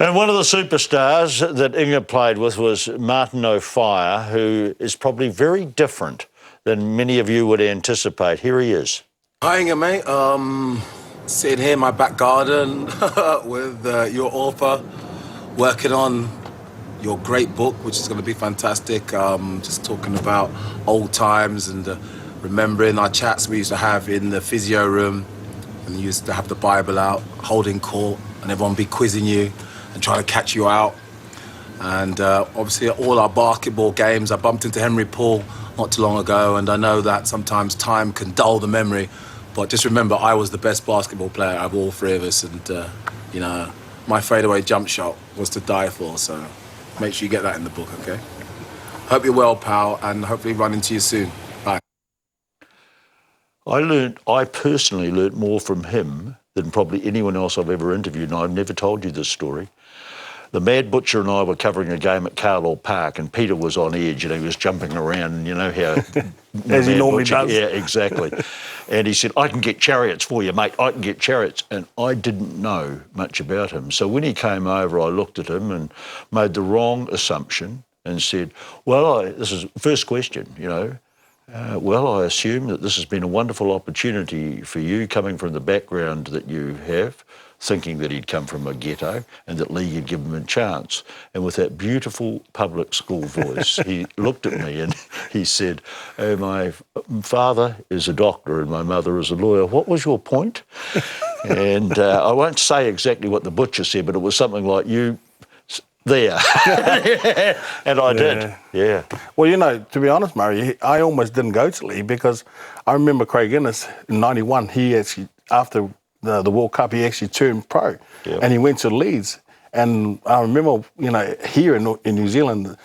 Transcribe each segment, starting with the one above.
And one of the superstars that Inga played with was Martin O'Fire, who is probably very different than many of you would anticipate. Here he is. Hi, Inga, mate. Sitting here in my back garden with your author, working on your great book, which is going to be fantastic. Just talking about old times and remembering our chats we used to have in the physio room, and you used to have the Bible out, holding court, and everyone be quizzing you and trying to catch you out. And obviously all our basketball games, I bumped into Henry Paul not too long ago, and I know that sometimes time can dull the memory, but just remember I was the best basketball player out of all three of us, and you know, my fadeaway jump shot was to die for, so make sure you get that in the book, okay? Hope you're well, pal, and hopefully run into you soon. Bye. I personally learnt more from him than probably anyone else I've ever interviewed, and I've never told you this story. The Mad Butcher and I were covering a game at Carlisle Park, and Peter was on edge, and he was jumping around, and you know how... As he normally does. Yeah, exactly. And he said, I can get chariots for you, mate, I can get chariots. And I didn't know much about him. So when he came over, I looked at him and made the wrong assumption and said, well, this is first question, you know. Well, I assume that this has been a wonderful opportunity for you, coming from the background that you have, thinking that he'd come from a ghetto and that Lee had given him a chance. And with that beautiful public school voice, he looked at me and he said, oh, my father is a doctor and my mother is a lawyer. What was your point? And I won't say exactly what the butcher said, but it was something like, you... there. And I did, yeah. Well, you know, to be honest, Murray, I almost didn't go to Lee because I remember Craig Innes in '91, he actually, after the World Cup, he actually turned pro, and he went to Leeds. And I remember, you know, here in New Zealand,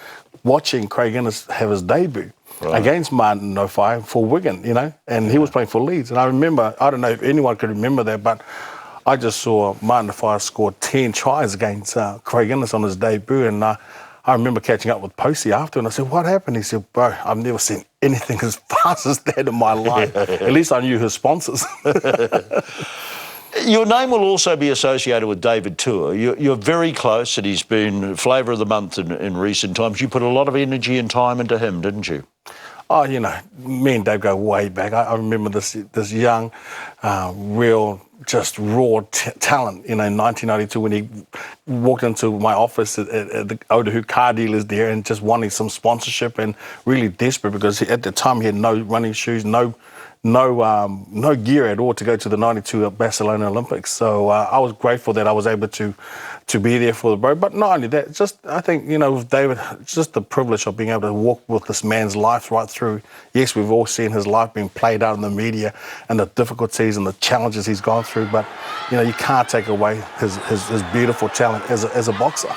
watching Craig Innes have his debut against Martin O'Fire for Wigan, you know, and he was playing for Leeds. And I remember, I don't know if anyone could remember that, but I just saw Martin O'Fire score 10 tries against Craig Innes on his debut, and I remember catching up with Posey after, and I said, what happened? He said, bro, I've never seen anything as fast as that in my life. At least I knew his sponsors. Your name will also be associated with David Tour. You're very close, and he's been Flavour of the Month in recent times. You put a lot of energy and time into him, didn't you? Oh, you know, me and Dave go way back. I remember this young, real, just raw talent, you know, in 1992 when he walked into my office at the Otahu car dealers there and just wanting some sponsorship and really desperate because at the time he had no running shoes, no gear at all to go to the 92 Barcelona Olympics. So I was grateful that I was able to be there for the bro. But not only that, just I think, you know, with David, it's just the privilege of being able to walk with this man's life right through. Yes, we've all seen his life being played out in the media and the difficulties and the challenges he's gone through. But, you know, you can't take away his beautiful talent as a boxer.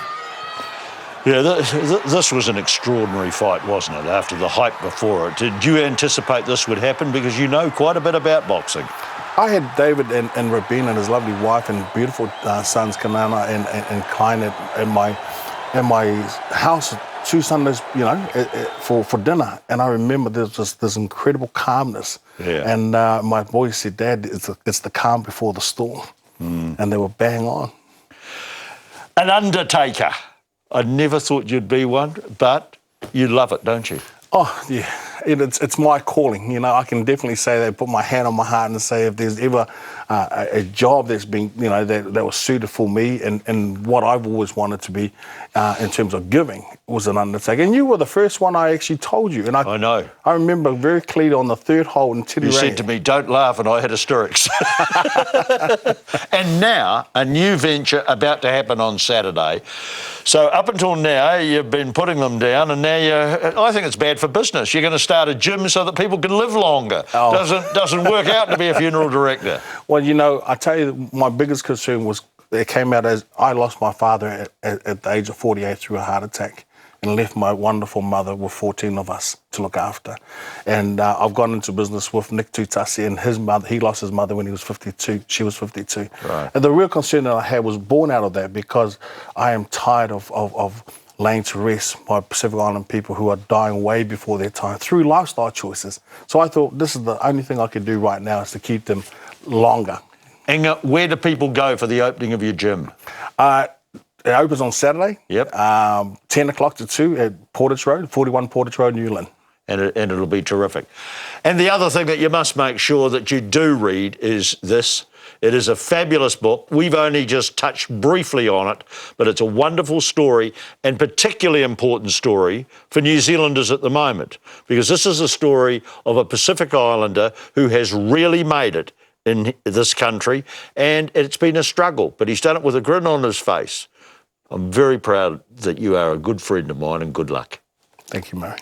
Yeah, this was an extraordinary fight, wasn't it, after the hype before it? Did you anticipate this would happen? Because you know quite a bit about boxing. I had David and Rabin and his lovely wife and beautiful sons, Kanana and Klein, at my house 2 Sundays, you know, for dinner. And I remember there was just this incredible calmness. Yeah. And my boys said, Dad, it's the calm before the storm. And they were bang on. An undertaker. I never thought you'd be one, but you love it, don't you? Oh, yeah. It's my calling. You know, I can definitely say that, put my hand on my heart and say if there's ever a job that's been, you know, that was suited for me and what I've always wanted to be in terms of giving was an undertaker. And you were the first one I actually told you. And I know. I remember very clearly on the 3rd hole in Teddy Ray. You said to me, don't laugh, and I had hysterics. And now, a new venture about to happen on Saturday. So up until now, you've been putting them down, and now I think it's bad for business. You're going to start a gym so that people can live longer. Oh. Doesn't work out to be a funeral director. Well, you know, I tell you, my biggest concern was it came out as I lost my father at the age of 48 through a heart attack and left my wonderful mother with 14 of us to look after. And I've gone into business with Nick Tutasi and his mother. He lost his mother when he was 52. She was 52. Right. And the real concern that I had was born out of that because I am tired of laying to rest my Pacific Island people who are dying way before their time through lifestyle choices. So I thought this is the only thing I could do right now is to keep them longer. Inga, where do people go for the opening of your gym? It opens on Saturday. Yep. 10 o'clock to 2 at Portage Road, 41 Portage Road, Newland. And it'll be terrific. And the other thing that you must make sure that you do read is this. It is a fabulous book. We've only just touched briefly on it, but it's a wonderful story and particularly important story for New Zealanders at the moment, because this is a story of a Pacific Islander who has really made it in this country, and it's been a struggle, but he's done it with a grin on his face. I'm very proud that you are a good friend of mine, and good luck. Thank you, Murray.